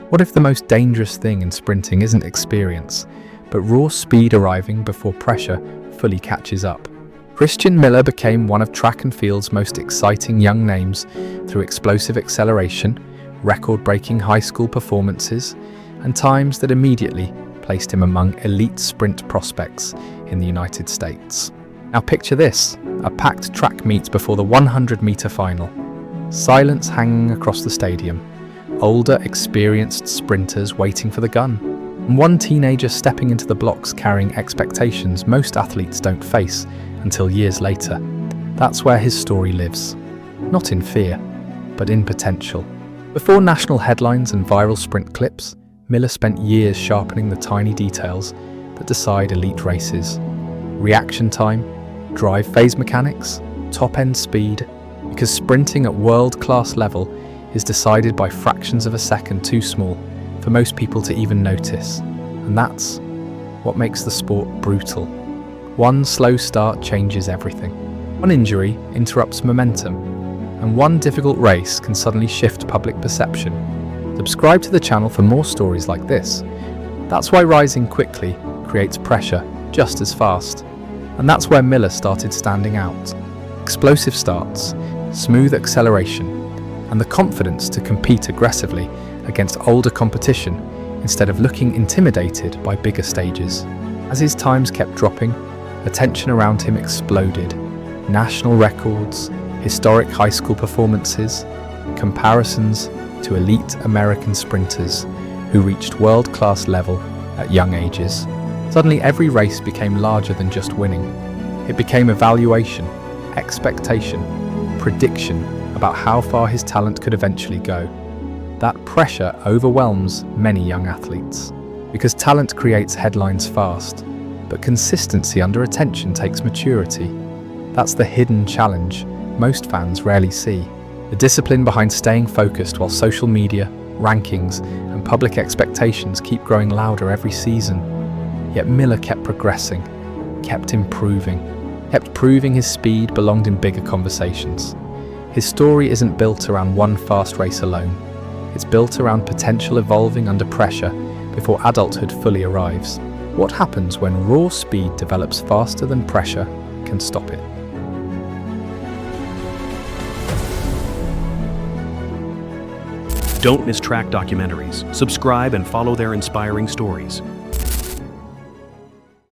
What if the most dangerous thing in sprinting isn't experience, but raw speed arriving before pressure fully catches up? Christian Miller became one of track and field's most exciting young names through explosive acceleration, record-breaking high school performances, and times that immediately placed him among elite sprint prospects in the United States. Now picture this, a packed track meet before the 100-meter final. Silence hanging across the stadium, older, experienced sprinters waiting for the gun, and one teenager stepping into the blocks carrying expectations most athletes don't face until years later. That's where his story lives. Not in fear, but in potential. Before national headlines and viral sprint clips, Miller spent years sharpening the tiny details that decide elite races. Reaction time, drive phase mechanics, top-end speed, because sprinting at world-class level is decided by fractions of a second too small for most people to even notice. And that's what makes the sport brutal. One slow start changes everything. One injury interrupts momentum, and one difficult race can suddenly shift public perception. Subscribe to the channel for more stories like this. That's why rising quickly creates pressure just as fast. And that's where Miller started standing out. Explosive starts, smooth acceleration, and the confidence to compete aggressively against older competition instead of looking intimidated by bigger stages. As his times kept dropping, attention around him exploded. National records, historic high school performances, comparisons to elite American sprinters who reached world-class level at young ages. Suddenly every race became larger than just winning. It became evaluation, expectation, prediction about how far his talent could eventually go. That pressure overwhelms many young athletes, because talent creates headlines fast, but consistency under attention takes maturity. That's the hidden challenge most fans rarely see. The discipline behind staying focused while social media, rankings, and public expectations keep growing louder every season. Yet Miller kept progressing, kept improving, kept proving his speed belonged in bigger conversations. His story isn't built around one fast race alone. It's built around potential evolving under pressure before adulthood fully arrives. What happens when raw speed develops faster than pressure can stop it? Don't miss track documentaries. Subscribe and follow their inspiring stories.